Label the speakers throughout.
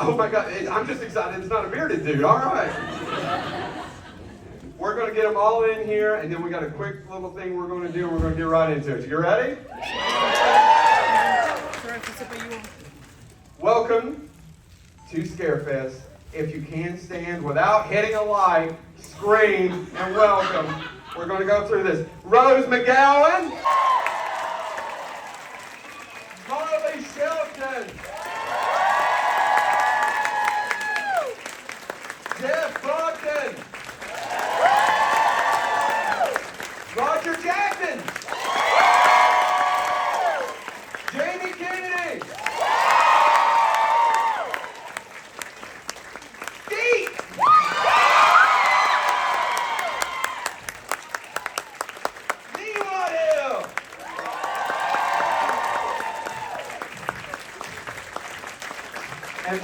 Speaker 1: Oh my God, I'm just excited it's not a bearded dude, all right. We're gonna get them all in here, and then we got a quick little thing we're gonna do, and we're gonna get right into it. You ready? Welcome to Scarefest. If you can stand without hitting a light, scream and welcome. We're gonna go through this. Rose McGowan. Harley Shelton. Jeff Buckton. Roger Jackson. Jamie Kennedy. Steve. Lee Waddell. And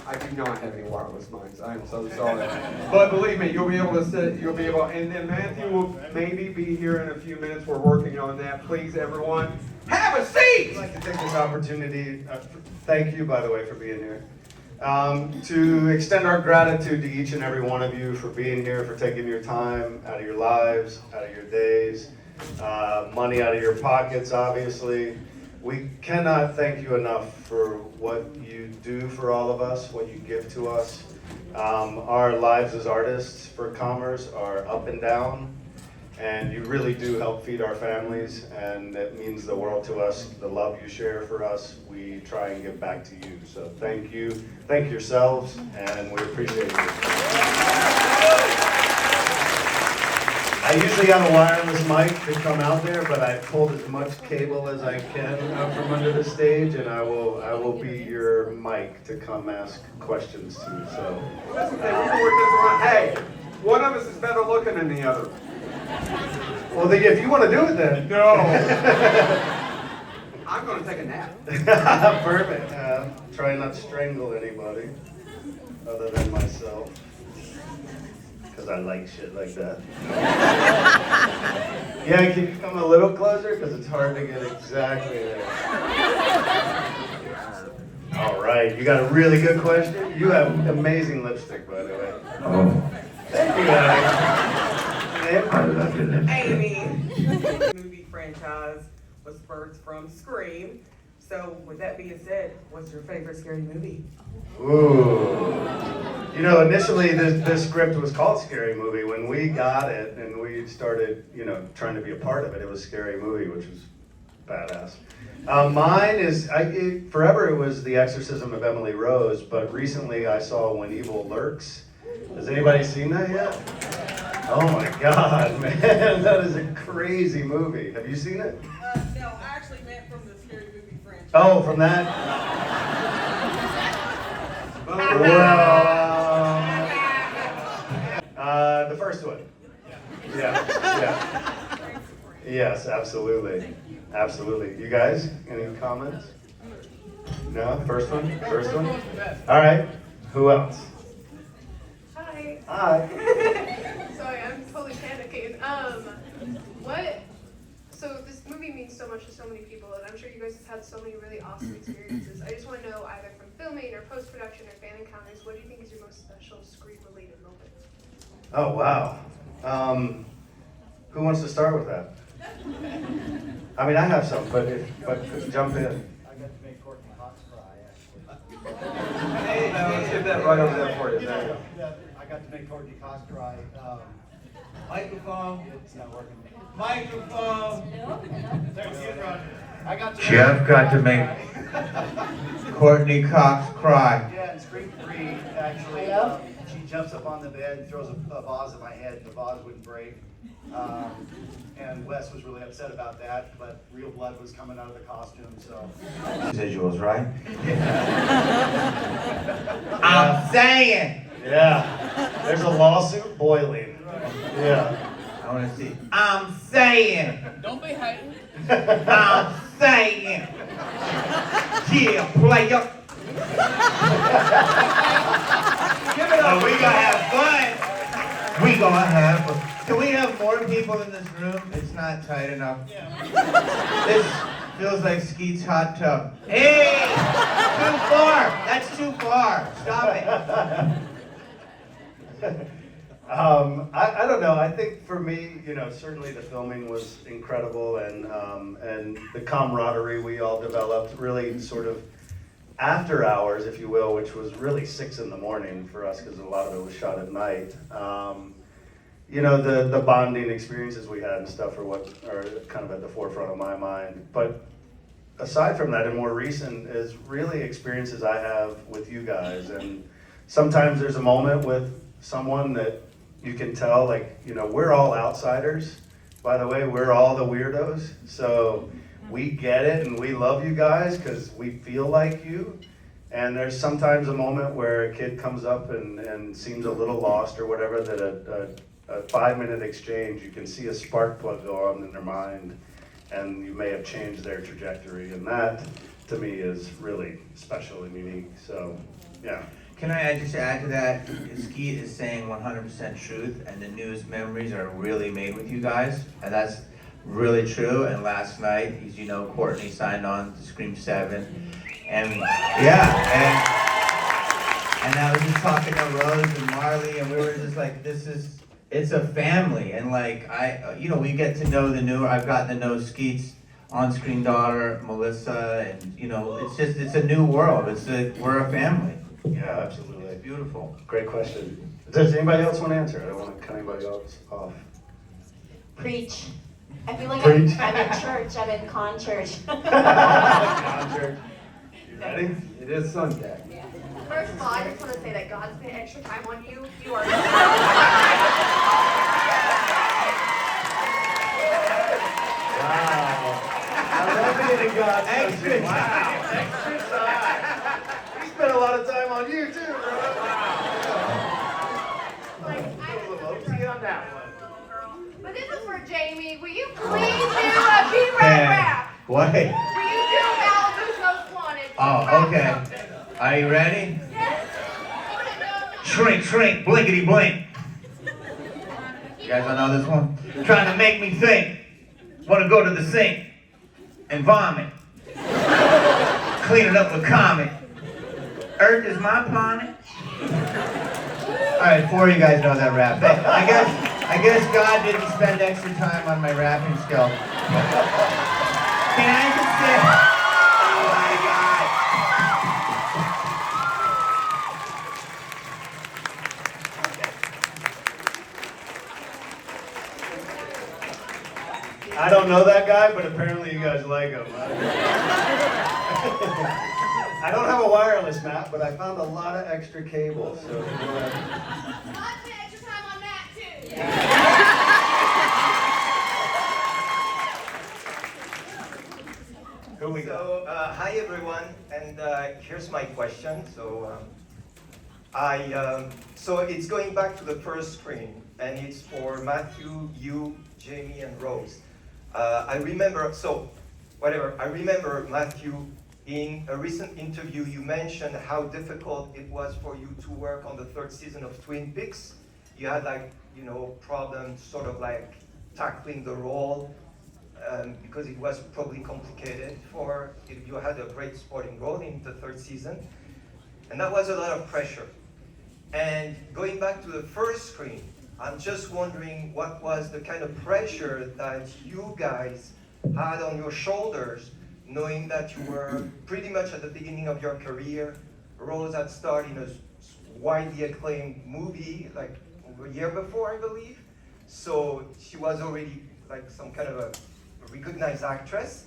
Speaker 1: I do not have any wireless mics. I'm so sorry. But believe me, you'll be able to sit, and then Matthew will maybe be here in a few minutes. We're working on that. Please, everyone, have a seat!
Speaker 2: I'd like to take this opportunity, thank you, by the way, for being here, to extend our gratitude to each and every one of you for being here, for taking your time out of your lives, out of your days, money out of your pockets, obviously. We cannot thank you enough for what you do for all of us, what you give to us. Our lives as artists for Commerce are up and down, and you really do help feed our families, and it means the world to us. The love you share for us, we try and give back to you. So thank you, thank yourselves, and we appreciate you. I usually have a wireless mic to come out there, but I pulled as much cable as I can out from under the stage, and I will be your mic to come ask questions to. So
Speaker 1: That's okay, we can work this around. Hey, one of us is better looking than the other.
Speaker 2: well, then, if you want to do it, then
Speaker 1: No. I'm gonna take a nap.
Speaker 2: perfect. Try not to strangle anybody other than myself. Because I like shit like that. Yeah, can you come a little closer? Because it's hard to get exactly there. All right, you got a really good question. You have amazing lipstick, by the way.
Speaker 3: Oh,
Speaker 2: Thank you, guys.
Speaker 3: I love your lipstick.
Speaker 4: Amy. Movie franchise was birthed from Scream. So with that being said, what's your favorite scary movie?
Speaker 2: Ooh. You know, initially this script was called Scary Movie. When we got it and we started, trying to be a part of it, it was Scary Movie, which was badass. Mine is, forever it was The Exorcism of Emily Rose, but recently I saw When Evil Lurks. Has anybody seen that yet? Oh my God, man, that is a crazy movie. Have you seen it?
Speaker 4: No, I actually meant from the Scary Movie franchise.
Speaker 2: Oh, from that? Well, the first one. Yeah. Yes, absolutely. Absolutely. You guys, any comments? No? First one? First one? All right. Who else?
Speaker 5: Hi.
Speaker 2: Hi.
Speaker 5: Sorry, I'm totally panicking. So this movie means so much to so many people, and I'm sure you guys have had so many really awesome experiences. I just want to know, either from filming or post-production or fan encounters, what do you think is your most special Scream-related moment?
Speaker 2: Oh, wow. Who wants to start with that? I mean, I have some, but jump in.
Speaker 6: I got to make Courtney Cox cry, actually.
Speaker 1: Hey, let's get that right over there for you. There you go.
Speaker 6: Yeah, I got to make Courtney Cox cry. Microphone. It's not working. Microphone. I got to
Speaker 3: Jeff got to make Courtney Cox cry.
Speaker 6: Yeah, in Scream 3, actually, she jumps up on the bed and throws a vase at my head, and the vase wouldn't break. And Wes was really upset about that, but real blood was coming out of the costume, so.
Speaker 3: Visuals, right? I'm saying.
Speaker 2: Yeah. There's a lawsuit boiling. Yeah.
Speaker 3: I want to see. I'm saying.
Speaker 4: Don't be hating.
Speaker 3: I'm saying. Yeah, player.
Speaker 1: Give it up.
Speaker 3: We gonna have fun. We gonna have fun. Can we we have more people in this room, it's not tight enough. This feels like Skeet's hot tub. Hey! Too far! That's too far. Stop it.
Speaker 2: I don't know. I think for me, certainly the filming was incredible, and the camaraderie we all developed really sort of after hours, if you will, which was really 6 in the morning for us because a lot of it was shot at night. The bonding experiences we had and stuff are what are kind of at the forefront of my mind. But aside from that, and more recent, is really experiences I have with you guys. And sometimes there's a moment with someone that you can tell, we're all outsiders. By the way, we're all the weirdos. So we get it and we love you guys because we feel like you. And there's sometimes a moment where a kid comes up and seems a little lost or whatever, that a 5-minute exchange, you can see a spark plug go on in their mind, and you may have changed their trajectory. And that, to me, is really special and unique. So, yeah.
Speaker 3: Can I just add to that? Skeet is saying 100% truth, and the newest memories are really made with you guys, and that's really true. And last night, as you know, Courtney signed on to Scream 7, and yeah, and I was just talking to Rose and Marley, and we were just like, it's a family, and we get to know I've gotten to know Skeet's on-screen daughter, Melissa, and it's a new world. We're a family.
Speaker 2: Yeah, absolutely.
Speaker 3: It's beautiful.
Speaker 2: Great question. Does anybody else want to answer? I don't want to cut anybody else off.
Speaker 7: Preach. I feel like
Speaker 2: Preach.
Speaker 7: I'm in church. I'm in con church.
Speaker 2: Concert. You ready?
Speaker 1: It is Sunday.
Speaker 5: First of all, I just want to say that God spent extra time on you. You are.
Speaker 2: Wow. I love being in God's
Speaker 3: Extra
Speaker 2: country.
Speaker 3: time.
Speaker 2: Wow. Extra time. We spent a lot of time on you too, bro.
Speaker 5: But this is for Jamie. Will you please do a B-rap rap?
Speaker 3: What?
Speaker 5: Will you do Malibu's Most Wanted?
Speaker 3: Oh,
Speaker 5: Rap
Speaker 3: okay.
Speaker 5: something.
Speaker 3: Are you ready?
Speaker 5: Yes.
Speaker 3: Shrink, shrink, blinkety blink. You guys don't know this one? Trying to make me think. Want to go to the sink and vomit. Clean it up with Comet. Earth is my planet. All right, 4 of you guys know that rap. I guess God didn't spend extra time on my rapping skill. Can I just say? Oh my God!
Speaker 2: I don't know that guy, but apparently you guys like him. I don't have a wireless map, but I found a lot of extra cables. So,
Speaker 5: God spent extra time on that too.
Speaker 2: who we got?
Speaker 8: So, hi everyone, and here's my question. So, so it's going back to the first screen, and it's for Matthew, you, Jamie, and Rose. I remember Matthew, in a recent interview, you mentioned how difficult it was for you to work on the 3rd season of Twin Peaks. You had problems sort of like tackling the role because it was probably complicated you had a great supporting role in the 3rd season. And that was a lot of pressure. And going back to the first screen, I'm just wondering what was the kind of pressure that you guys had on your shoulders, knowing that you were pretty much at the beginning of your career. Rose had starred in a widely acclaimed movie like a year before, I believe. So she was already like some kind of a recognized actress.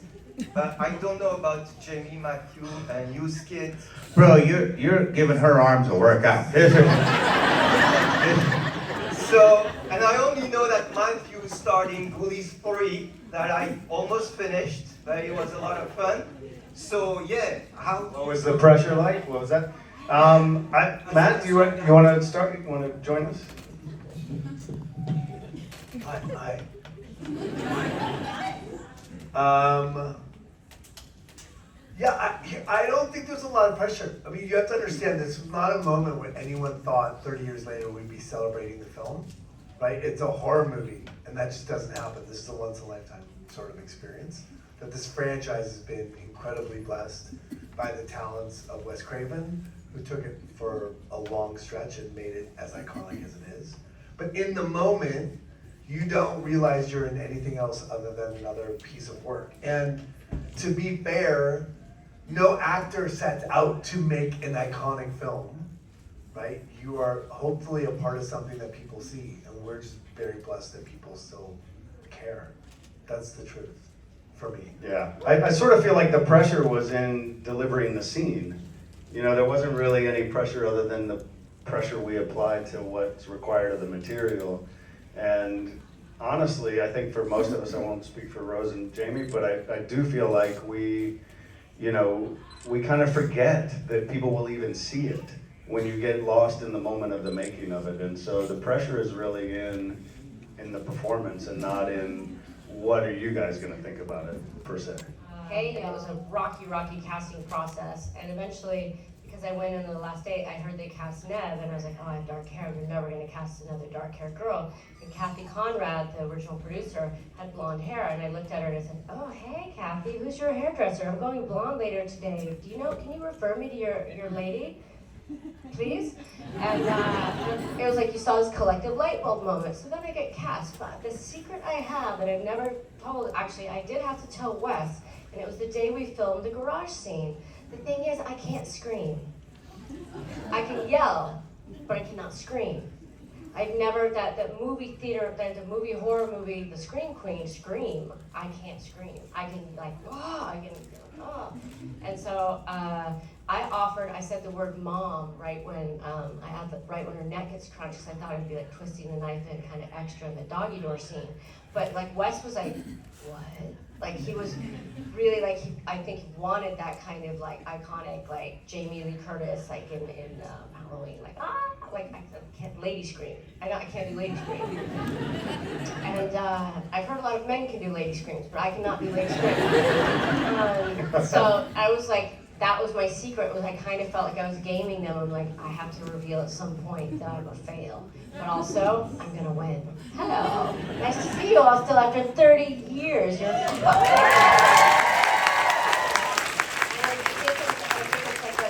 Speaker 8: But I don't know about Jamie, Matthew, and you, Skid.
Speaker 3: Bro, you're giving her arms a workout.
Speaker 8: So, and I only know that Matthew starred in Ghoulies 3, that I almost finished, but it was a lot of fun. So, yeah,
Speaker 2: What was the pressure like? What was that? Matt, you want to start? You want to join us?
Speaker 9: Hi. Yeah, I don't think there's a lot of pressure. I mean, you have to understand this was not a moment when anyone thought 30 years later we'd be celebrating the film. right? It's a horror movie, and that just doesn't happen. This is a once-in-a-lifetime sort of experience. That this franchise has been incredibly blessed by the talents of Wes Craven, who took it for a long stretch and made it as iconic as it is. But in the moment, you don't realize you're in anything else other than another piece of work. And to be fair, no actor sets out to make an iconic film, right? You are hopefully a part of something that people see, and we're just very blessed that people still care. That's the truth, for me.
Speaker 2: Yeah, I sort of feel like the pressure was in delivering the scene. You know, there wasn't really any pressure other than the pressure we applied to what's required of the material. And honestly, I think for most of us, I won't speak for Rose and Jamie, but I do feel like we kind of forget that people will even see it when you get lost in the moment of the making of it. And so the pressure is really in the performance and not in what are you guys gonna think about it, per se.
Speaker 10: Hey, it was a rocky casting process, and eventually, because I went in the last day, I heard they cast Nev, and I was like, oh, I have dark hair, they're never gonna cast another dark-haired girl. And Kathy Conrad, the original producer, had blonde hair, and I looked at her and I said, oh, hey, Kathy, who's your hairdresser? I'm going blonde later today. Do you know, can you refer me to your lady? Please? And it was like you saw this collective light bulb moment. So then I get cast. But the secret I have that I've never told, actually I did have to tell Wes, and it was the day we filmed the garage scene. The thing is, I can't scream. I can yell, but I cannot scream. I've never, that movie theater, the movie horror movie, the Scream Queen, scream. I can't scream. I can like, oh, I can, oh. And so, I said the word mom right when right when her neck gets crunched, because I thought it'd be like twisting the knife in kind of extra in the doggy door scene. But like Wes was like, what? Like he was really like, I think he wanted that kind of like iconic, like Jamie Lee Curtis, like in Halloween, like like I can't lady scream. I can't do lady scream. And I've heard a lot of men can do lady screams, but I cannot do lady screams. So I was like, that was my secret, was I kind of felt like I was gaming them. I'm like, I have to reveal at some point that I'm a fail. But also, I'm gonna win. Hello, nice to see you all still after 30 years. You're like what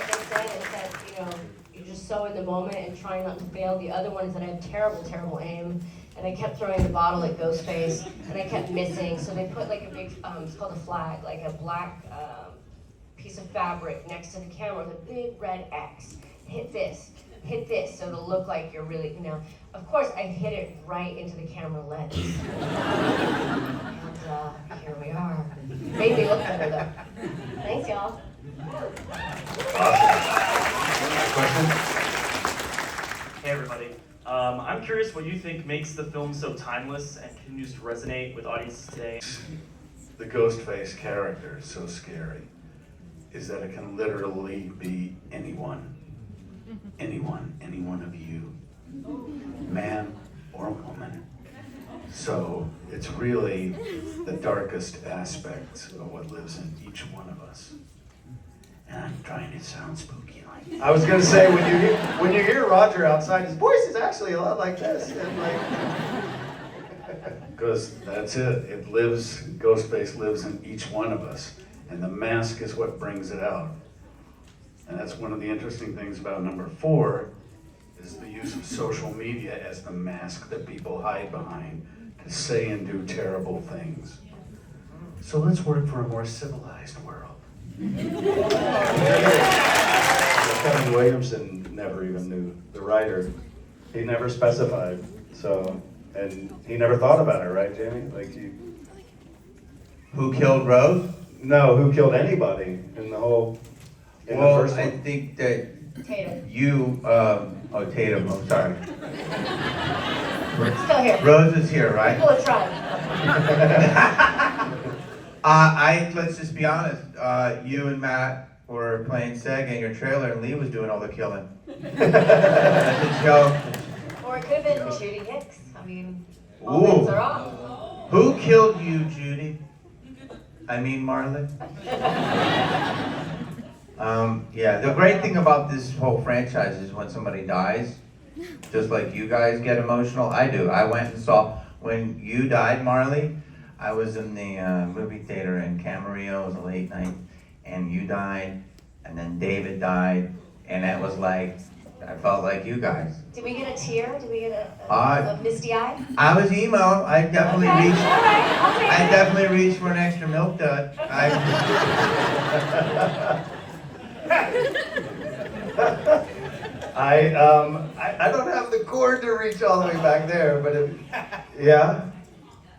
Speaker 10: they said is that, you know, you're just so in the moment and trying not to fail. The other one is that I have terrible aim. And I kept throwing the bottle at Ghostface, and I kept missing. So they put like a big, it's called a flag, like a black, piece of fabric next to the camera with a big red X. Hit this, so it'll look like you're really, you know. Of course, I hit it right into the camera lens. And here we are. Made me look better though. Thanks, y'all.
Speaker 2: Question?
Speaker 11: Hey everybody. I'm curious what you think makes the film so timeless and continues to resonate with audiences today.
Speaker 12: The Ghostface character is so scary, is that it can literally be anyone. Any one of you, man or woman. So it's really the darkest aspects of what lives in each one of us. And I'm trying to sound spooky like.
Speaker 2: I was gonna say, when you hear Roger outside, his voice is actually a lot like this. And like,
Speaker 12: Because that's it. It lives, Ghostface lives in each one of us. And the mask is what brings it out. And that's one of the interesting things about number 4, is the use of social media as the mask that people hide behind to say and do terrible things. So let's work for a more civilized world.
Speaker 2: Kevin Williamson never even knew, the writer. He never specified, so, and he never thought about it, right, Jamie? Like
Speaker 3: Who killed Rose?
Speaker 2: No, who killed anybody in the whole, in the first one?
Speaker 3: I think that
Speaker 10: Tatum.
Speaker 3: you, Tatum, I'm sorry.
Speaker 10: Still here.
Speaker 3: Rose is here, right?
Speaker 10: People are trying.
Speaker 3: Let's just be honest, you and Matt were playing Sega in your trailer and Lee was doing all the killing. That's a joke.
Speaker 10: Or it could have been Judy Hicks. I mean, all
Speaker 3: Ooh.
Speaker 10: bets are off.
Speaker 3: Who killed you, Judy? I mean, Marlon? Yeah, the great thing about this whole franchise is when somebody dies, just like you guys get emotional, I do. I went and saw, when you died, Marley, I was in the movie theater in Camarillo, it was a late night, and you died, and then David died, and it was like, I felt like you guys.
Speaker 7: Did we get a tear? Did we get a misty eye?
Speaker 3: I was emo, I definitely
Speaker 7: Okay,
Speaker 3: reached,
Speaker 7: all right, I'll take
Speaker 3: I
Speaker 7: it.
Speaker 3: definitely reached for an extra milk dud.
Speaker 2: I don't have the cord to reach all the way back there, but if, yeah?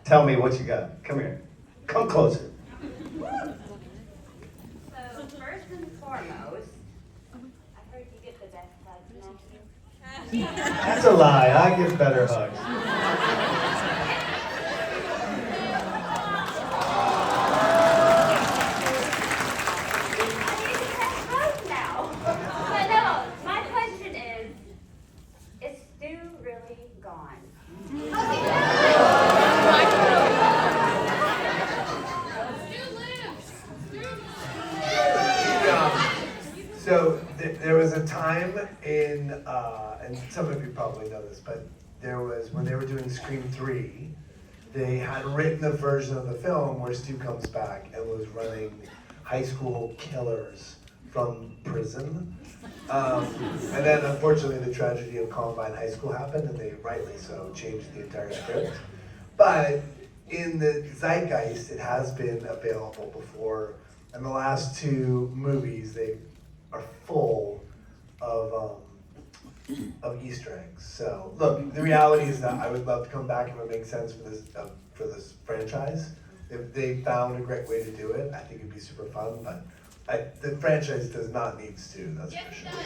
Speaker 2: Tell me what you got. Come here. Come closer.
Speaker 13: So first and foremost, I heard you get the best hugs, Matthew.
Speaker 2: That's a lie. I give better hugs.
Speaker 13: Hugs now. But no, my question is Stu really gone?
Speaker 9: So there was a time in, and some of you probably know this, but there was, when they were doing Scream 3, they had written a version of the film where Stu comes back and was running high school killers from prison. And then unfortunately the tragedy of Columbine High School happened, and they, rightly so, changed the entire script. But in the zeitgeist, it has been available before. And the last two movies, they are full of Easter eggs. So look, the reality is that I would love to come back if it makes sense for this franchise. If they found a great way to do it, I think it'd be super fun. But the franchise does not need Stu, that's for sure. Does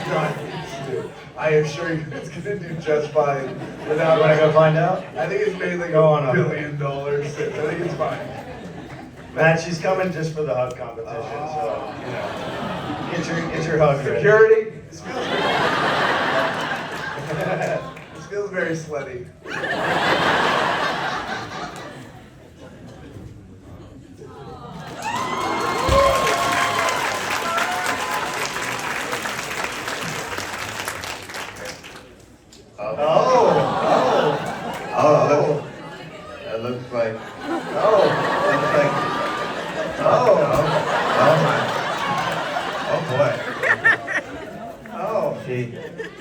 Speaker 9: not need Stu. I assure you, it's gonna do just fine without.
Speaker 2: Want to go find out?
Speaker 9: I think it's made like
Speaker 2: Go on
Speaker 9: $1
Speaker 2: up.
Speaker 9: billion. I think it's fine.
Speaker 2: Matt, she's coming just for the hug competition, so, you know, get your hug ready.
Speaker 9: Security. This feels very slutty.
Speaker 3: That looks like, she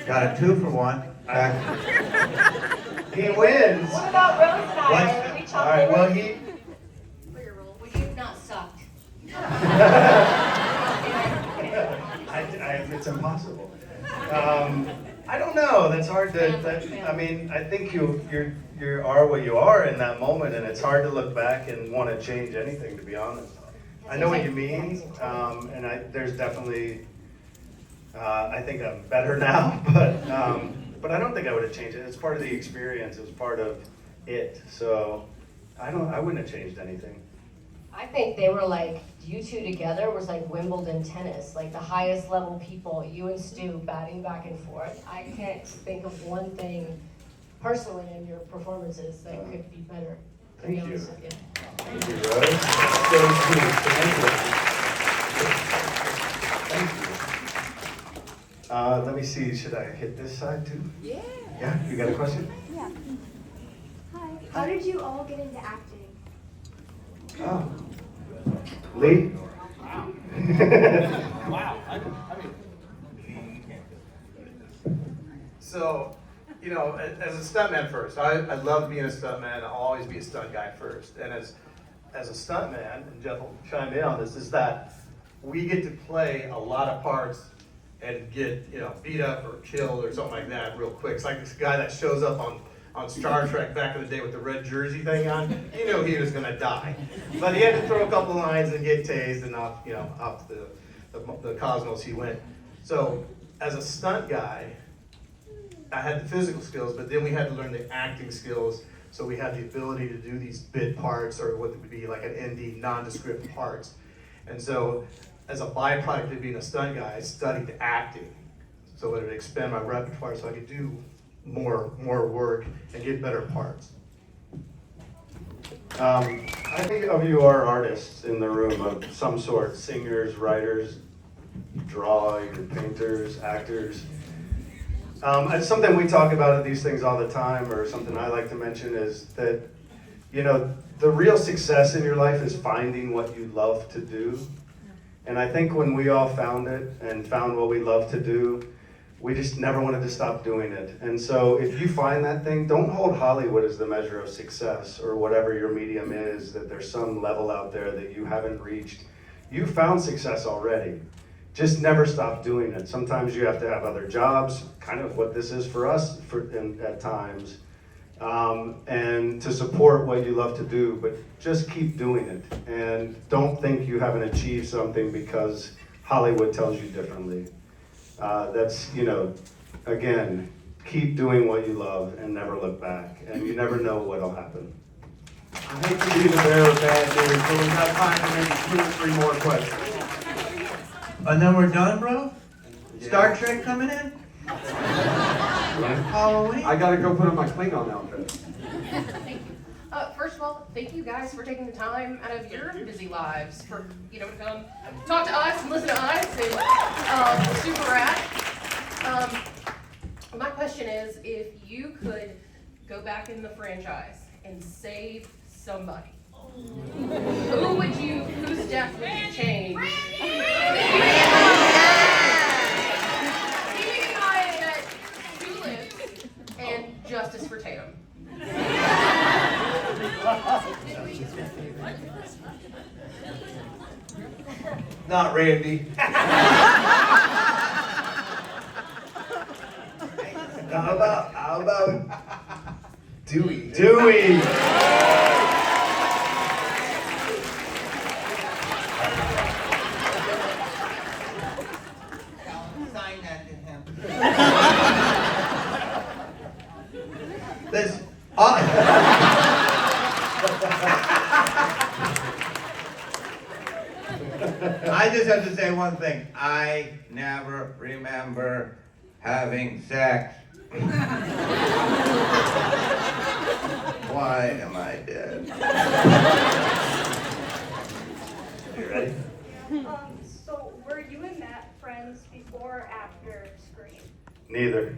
Speaker 3: got a 2-for-1.
Speaker 2: He wins.
Speaker 7: What about Rose and I? Are we
Speaker 2: All
Speaker 7: chopping
Speaker 2: right, well,
Speaker 7: it?
Speaker 10: Well, you've not sucked.
Speaker 2: It's impossible. I don't know. That's hard to. I mean, I think you are what you are in that moment, and it's hard to look back and want to change anything. To be honest, I know what you mean, and there's definitely. I think I'm better now, but I don't think I would have changed it. It's part of the experience. It was part of it. So I wouldn't have changed anything.
Speaker 10: I think they were like, you two together was like Wimbledon tennis, like the highest level people, you and Stu batting back and forth. I can't think of one thing personally in your performances that could be better, to be
Speaker 2: Thank you.
Speaker 10: honest with you.
Speaker 2: Thank you, Rose. So sweet. Thank you. Let me see, should I hit this side too?
Speaker 5: Yeah.
Speaker 2: Yeah, you got a question?
Speaker 13: Yeah. Hi. How did you all get into acting?
Speaker 2: Oh. Lee?
Speaker 14: Wow. So, you know, as a stuntman first, I love being a stuntman. I'll always be a stunt guy first. And as a stuntman, and Jeff will chime in on this, is that we get to play a lot of parts and get, you know, beat up or killed or something like that real quick. It's like this guy that shows up on Star Trek back in the day with the red jersey thing on. He knew he was gonna die. But he had to throw a couple lines and get tased, and off, you know, off the cosmos he went. So as a stunt guy, I had the physical skills, but then we had to learn the acting skills. So we had the ability to do these bit parts, or what would be like an indie nondescript parts. And so as a byproduct of being a stunt guy, I studied acting. So it would expand my repertoire so I could do more work and get better parts.
Speaker 2: I think of you are artists in the room of some sort, singers, writers, draw, you're painters, actors. It's something we talk about at these things all the time, or something I like to mention is that, you know, the real success in your life is finding what you love to do. And I think when we all found it and found what we love to do, we just never wanted to stop doing it. And so if you find that thing, don't hold Hollywood as the measure of success or whatever your medium is, that there's some level out there that you haven't reached. You found success already. Just never stop doing it. Sometimes you have to have other jobs, kind of what this is for us at times, and to support what you love to do, but just keep doing it. And don't think you haven't achieved something because Hollywood tells you differently. That's, you know, again, keep doing what you love and never look back. And you never know what'll happen.
Speaker 1: I hate to be the bearer of bad news, but we've got time for maybe 2 or 3 more questions.
Speaker 3: And then we're done, bro?
Speaker 1: Yeah.
Speaker 3: Star Trek coming in? Halloween?
Speaker 1: I gotta go put on my Klingon outfit.
Speaker 15: Thank you. First of all, thank you guys for taking the time out of your busy lives for, to come talk to us and listen to us and super rad. My question is, if you could go back in the franchise and save somebody, whose death would you change? Keeping in mind that two lives and justice for Tatum.
Speaker 9: Not Randy. How about Dewey?
Speaker 2: Dewey!
Speaker 3: Sign that to him. This, I just have to say one thing. I never remember having sex. Why am I dead?
Speaker 2: You ready?
Speaker 13: So were you and Matt friends before or after Scream?
Speaker 2: Neither.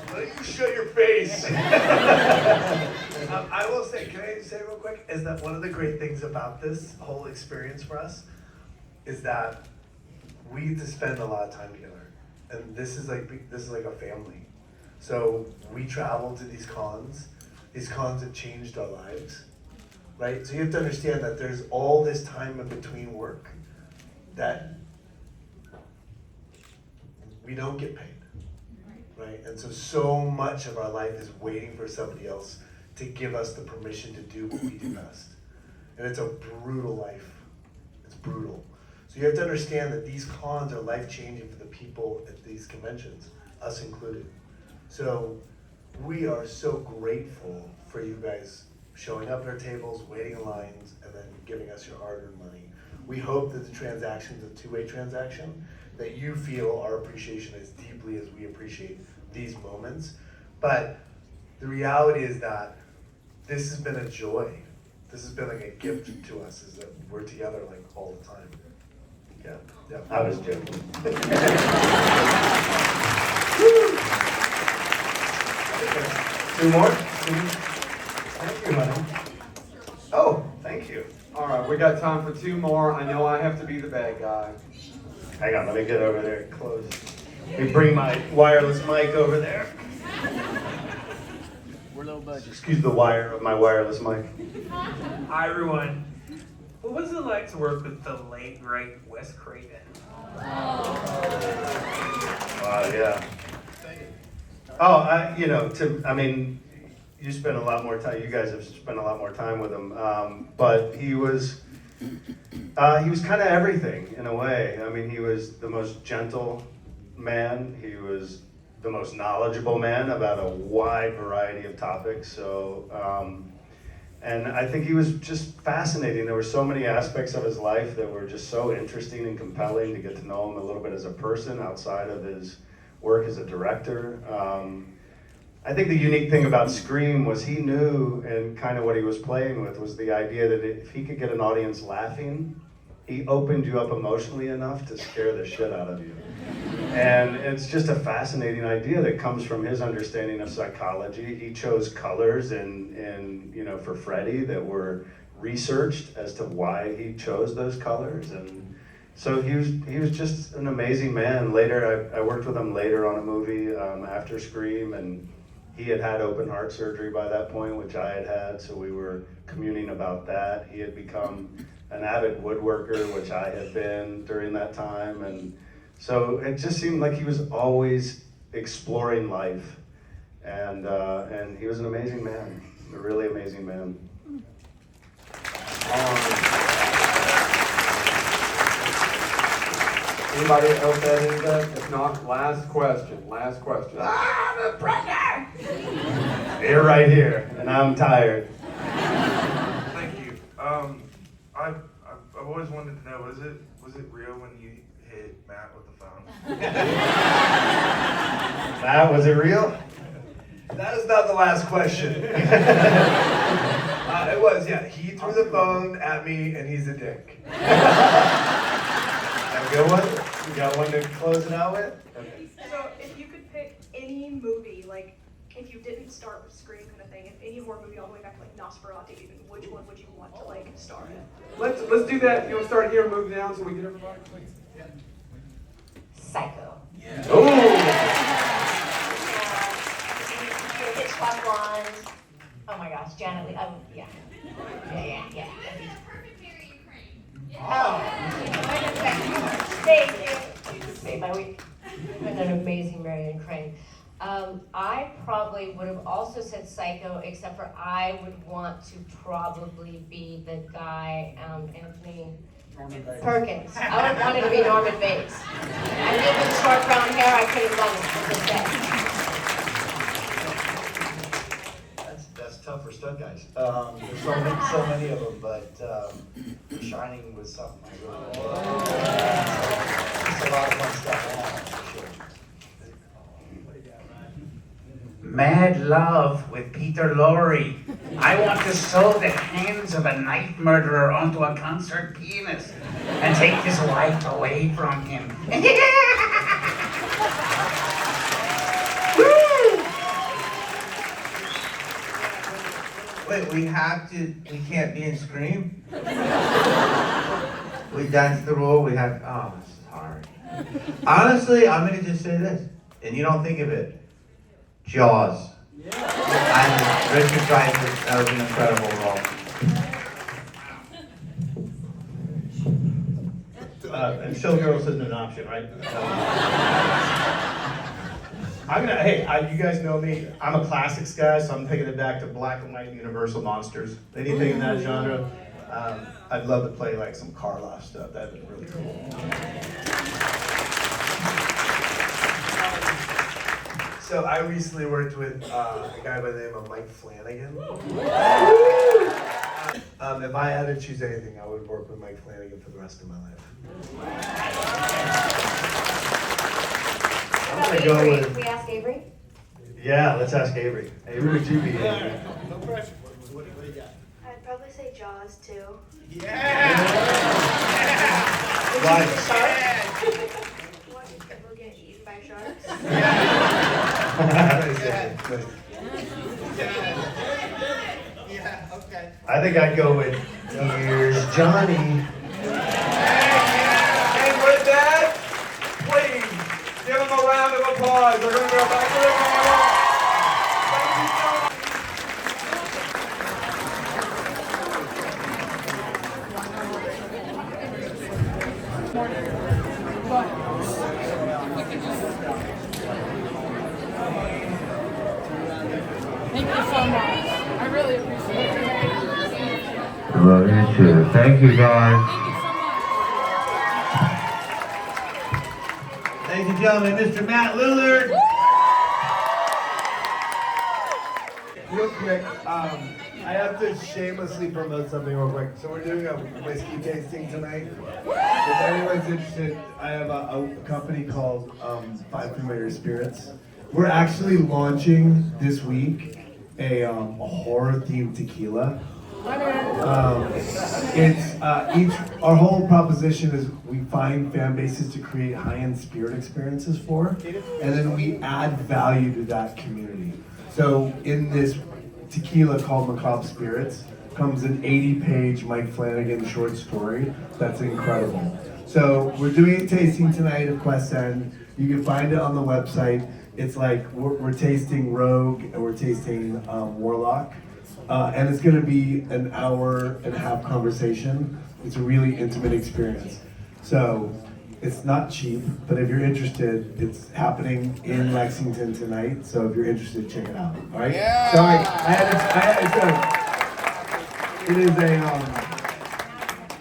Speaker 9: Why don't you show your face? I will say, can I say real quick, is that one of the great things about this whole experience for us is that we get to spend a lot of time together. And this is like a family. So we travel to these cons. These cons have changed our lives, right? So you have to understand that there's all this time in between work that we don't get paid, right? And so much of our life is waiting for somebody else to give us the permission to do what we do best. And it's a brutal life. It's brutal. So you have to understand that these cons are life-changing for the people at these conventions, us included. So we are so grateful for you guys showing up at our tables, waiting in lines, and then giving us your hard-earned money. We hope that the transaction is a two-way transaction, that you feel our appreciation as deeply as we appreciate these moments. But the reality is that this has been a joy. This has been like a gift to us, is that we're together like all the time. Yeah, yeah.
Speaker 2: I was joking. 2 more? Thank you, honey. Oh, thank you.
Speaker 1: All right, we got time for 2 more. I know I have to be the bad guy.
Speaker 2: Hang on, let me get over there close. Let me bring my wireless mic over there.
Speaker 16: We're low budget.
Speaker 2: Excuse the wire of my wireless mic.
Speaker 17: Hi everyone. What was it like to work with the late great Wes Craven?
Speaker 2: Yeah. Oh, you spent a lot more time. You guys have spent a lot more time with him, but he was kind of everything in a way. I mean, he was the most gentle man. He was the most knowledgeable man about a wide variety of topics. So, and I think he was just fascinating. There were so many aspects of his life that were just so interesting and compelling to get to know him a little bit as a person outside of his work as a director. I think the unique thing about Scream was he knew, and kind of what he was playing with was the idea that if he could get an audience laughing, he opened you up emotionally enough to scare the shit out of you. And it's just a fascinating idea that comes from his understanding of psychology. He chose colors in you know, for Freddie that were researched as to why he chose those colors. And so he was just an amazing man. Later, I worked with him later on a movie after Scream, and he had had open heart surgery by that point, which I had had, so we were communing about that. He had become an avid woodworker, which I had been during that time, and so it just seemed like he was always exploring life, and he was an amazing man, a really amazing man.
Speaker 1: Anybody else have any of that? If not, last question.
Speaker 2: I'm a pregnant! You're right here, and I'm tired.
Speaker 16: Thank you. I've always wanted to know, was it real when you hit Matt with the phone?
Speaker 2: Matt, was it real?
Speaker 9: That is not the last question. It was, yeah. He threw the phone at me, and he's a dick. A good one? You got one to close it out with? Okay.
Speaker 5: So if you could pick any movie, like if you didn't start with Scream kind of thing, if any horror movie all the way back to like Nosferatu even, which one would you want to like star in?
Speaker 1: Let's do that. You want to start here and move down so we get everybody, please? Yeah.
Speaker 7: Psycho.
Speaker 1: Yeah. Oh!
Speaker 7: Hitchcock Blonde. Oh my gosh, Janet Lee. Yeah. Yeah. Thank you.
Speaker 10: Saved my week. And an amazing Marion Crane. I probably would have also said Psycho, except for I would want to probably be the guy, Anthony Perkins. I would want it to be Norman Bates. I think with short brown hair, I could have done it with this day.
Speaker 6: That's tough for stunt guys. There's so many of them, but The Shining was something I really liked. Just a lot of fun stuff, for sure.
Speaker 12: Mad Love with Peter Lorre. I want to sew the hands of a knife murderer onto a concert pianist and take his wife away from him.
Speaker 3: Wait, we can't be in Scream? We danced the rule, this is hard. Honestly, I'm gonna just say this, and you don't think of it. Jaws. And Richard Dreyfuss, that was an incredible role.
Speaker 14: And Showgirls isn't an option, right? You guys know me, I'm a classics guy, so I'm taking it back to black and white Universal monsters. Anything in that genre. I'd love to play like some Karloff stuff, that'd be really cool.
Speaker 9: So I recently worked with a guy by the name of Mike Flanagan. If I had to choose anything, I would work with Mike Flanagan for the rest of my life.
Speaker 7: What about Avery? Can we ask Avery?
Speaker 2: Yeah, let's ask Avery. Avery, would you be Avery?
Speaker 6: No pressure. What do you got?
Speaker 5: I'd probably say Jaws too.
Speaker 6: Yeah!
Speaker 2: Why?
Speaker 5: Watching people get eaten by sharks.
Speaker 6: Yeah, okay.
Speaker 2: I think I'd go with Here's Johnny.
Speaker 1: And with that, please give them a round of applause. We're going to go back to the panel. Thank you so much.
Speaker 15: Thank you so much. I really appreciate it.
Speaker 3: Love you too. Thank you, guys. Ladies and gentlemen, Mr. Matt Lillard.
Speaker 9: Real quick, I have to shamelessly promote something real quick. So we're doing a whiskey tasting tonight. If anyone's interested, I have a company called Five Familiar Spirits. We're actually launching this week a horror-themed tequila. Our whole proposition is we find fan bases to create high-end spirit experiences for, and then we add value to that community. So in this tequila called Macabre Spirits comes an 80-page Mike Flanagan short story that's incredible. So we're doing a tasting tonight at Quest End. You can find it on the website. It's like we're tasting Rogue and we're tasting Warlock. And it's going to be an hour and a half conversation. It's a really intimate experience. So it's not cheap, but if you're interested, it's happening in Lexington tonight. So if you're interested, check it out. All right?
Speaker 18: Yeah.
Speaker 9: Sorry,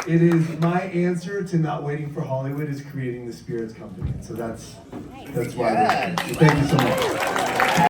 Speaker 9: it is my answer to not waiting for Hollywood is creating the Spirits Company. So that's why we're here. Thank you so much.